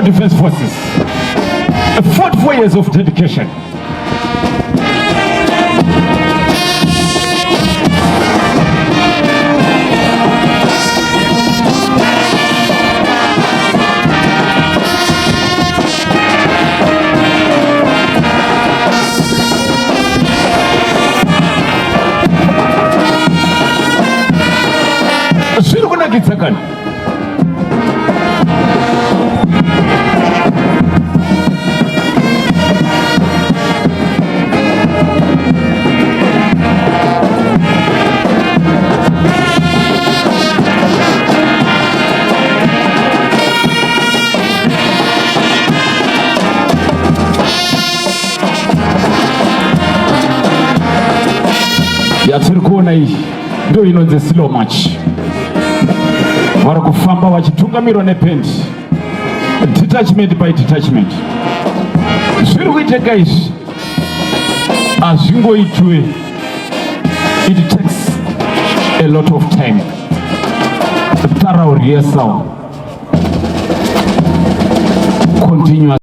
Zimbabwe Defense Forces. 44 years of dedication. Zviri kunakidza kana. Yatiri kuona iyi ndio inonzi slow march. Vari kufamba vachitungamirirwa nependi, detachment by detachment. Zviri kuitika izvi hazvingoitwe. It takes a lot of time, thorough rehearsal, continuous.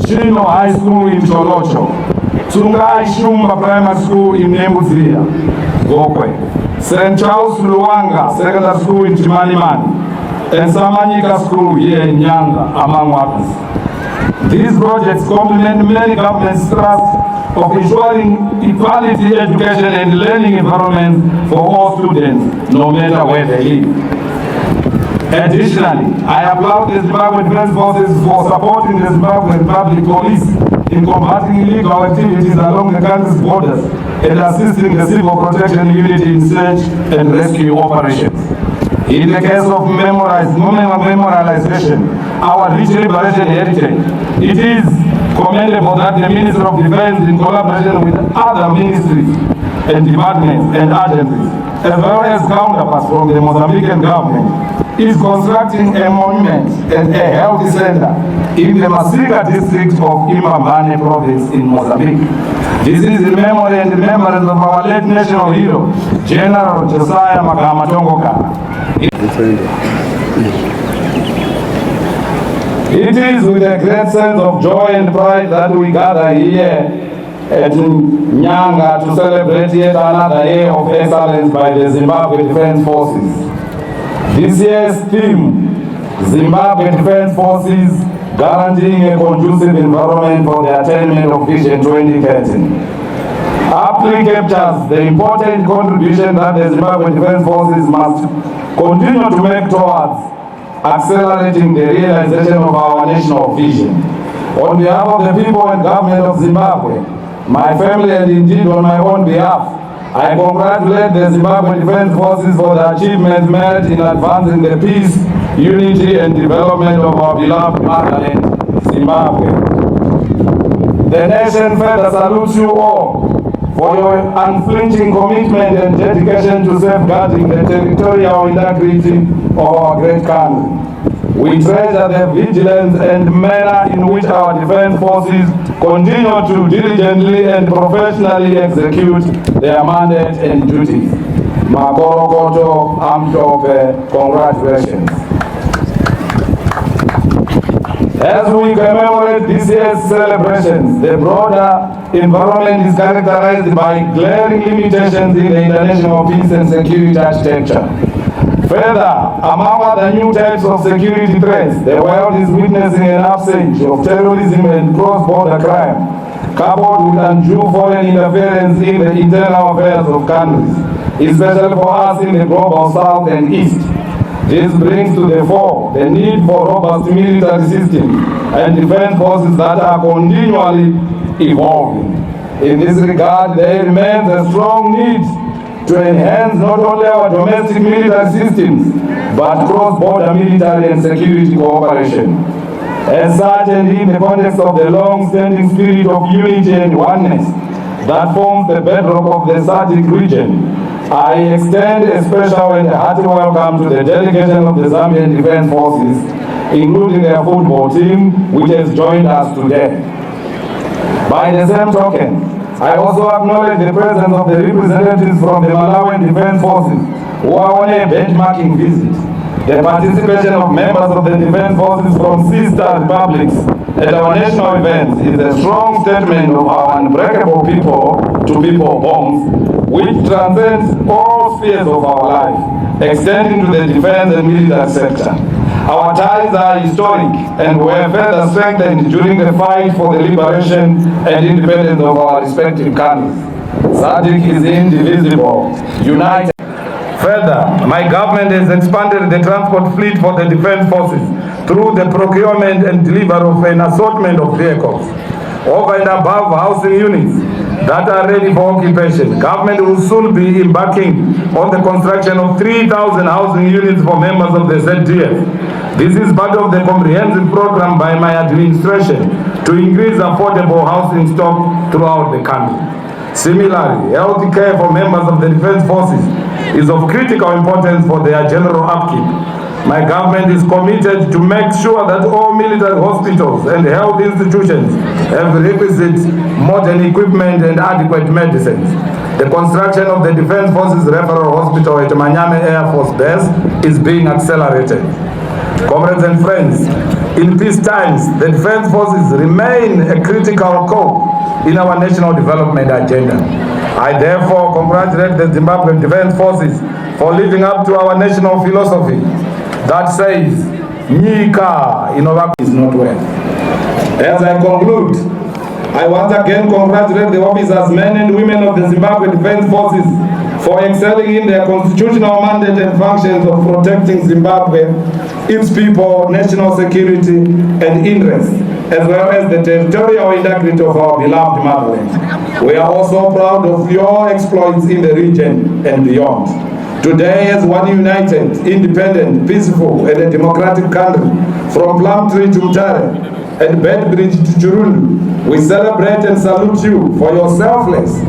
Chino High School in Cholocho, Tsungai Shumba Primary School in Nembuziria, Gokwe, St. Charles Luanga Secondary School in Chimanimani, and Samanyika School here in Nyanga, among others. These projects complement many governments' thrust of ensuring equality education and learning environment for all students, no matter where they live. Additionally, I applaud the Zimbabwe Defense Forces for supporting the Zimbabwe Republic Police in combating illegal activities along the country's borders and assisting the Civil Protection Unit in search and rescue operations. In the case of memorialization, our rich liberation heritage, it is commendable that the Ministry of Defense, in collaboration with other ministries and departments and agencies, as well as counterparts from the Mozambican government, is constructing a monument and a health center in the Masika district of Imambane province in Mozambique. This is in memory and remembrance of our late national hero, General Josiah Makama Tongoka. It is with a great sense of joy and pride that we gather here at Nyanga to celebrate yet another year of excellence by the Zimbabwe Defense Forces. This year's theme, Zimbabwe Defense Forces guaranteeing a conducive environment for the attainment of Vision 2013. Aptly captures the important contribution that the Zimbabwe Defense Forces must continue to make towards accelerating the realization of our national vision. On behalf of the people and government of Zimbabwe, my family and indeed on my own behalf, I congratulate the Zimbabwe Defense Forces for the achievements made in advancing the peace, unity and development of our beloved motherland, Zimbabwe. The nation further salutes you all for your unflinching commitment and dedication to safeguarding the territorial integrity of our great country. We treasure the vigilance and manner in which our defense forces continue to diligently and professionally execute their mandate and duties. Makorokoto Amtope, congratulations. As we commemorate this year's celebrations, the broader environment is characterized by glaring limitations in the international peace and security architecture. Further, among other new types of security threats, the world is witnessing an upsurge of terrorism and cross-border crime, coupled with undue foreign interference in the internal affairs of countries, especially for us in the global south and east. This brings to the fore the need for robust military systems and defense forces that are continually evolving. In this regard, there remains a strong need to enhance not only our domestic military systems, but cross-border military and security cooperation. As such, and in the context of the long-standing spirit of unity and oneness that forms the bedrock of the SADC region, I extend a special and hearty welcome to the delegation of the Zambian Defense Forces, including their football team, which has joined us today. By the same token, I also acknowledge the presence of the representatives from the Malawian Defense Forces who are on a benchmarking visit. The participation of members of the defense forces from sister republics at our national events is a strong statement of our unbreakable people-to-people bonds, which transcends all spheres of our life, extending to the defense and military sector. Our ties are historic and were further strengthened during the fight for the liberation and independence of our respective countries. SADC is indivisible, united. Further, my government has expanded the transport fleet for the defense forces through the procurement and delivery of an assortment of vehicles. Over and above housing units that are ready for occupation, government will soon be embarking on the construction of 3,000 housing units for members of the ZDF. This is part of the comprehensive program by my administration to increase affordable housing stock throughout the country. Similarly, health care for members of the defense forces is of critical importance for their general upkeep. My government is committed to make sure that all military hospitals and health institutions have requisite modern equipment and adequate medicines. The construction of the Defense Forces Referral Hospital at Manyame Air Force Base is being accelerated. Comrades and friends, in peace times, the Defense Forces remain a critical core in our national development agenda. I therefore congratulate the Zimbabwean Defense Forces for living up to our national philosophy that says, Nyika Inova is not well. As I conclude, I once again congratulate the officers, men and women of the Zimbabwe Defense Forces for excelling in their constitutional mandate and functions of protecting Zimbabwe, its people, national security and interests, as well as the territorial integrity of our beloved motherland. We are also proud of your exploits in the region and beyond. Today, as one united, independent, peaceful, and a democratic country, from Plumtree to Mtare and Bedbridge to Chirundu, we celebrate and salute you for your selfless,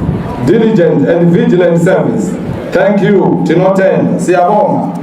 diligent, and vigilant service. Thank you, Tinoten, Siyabonga.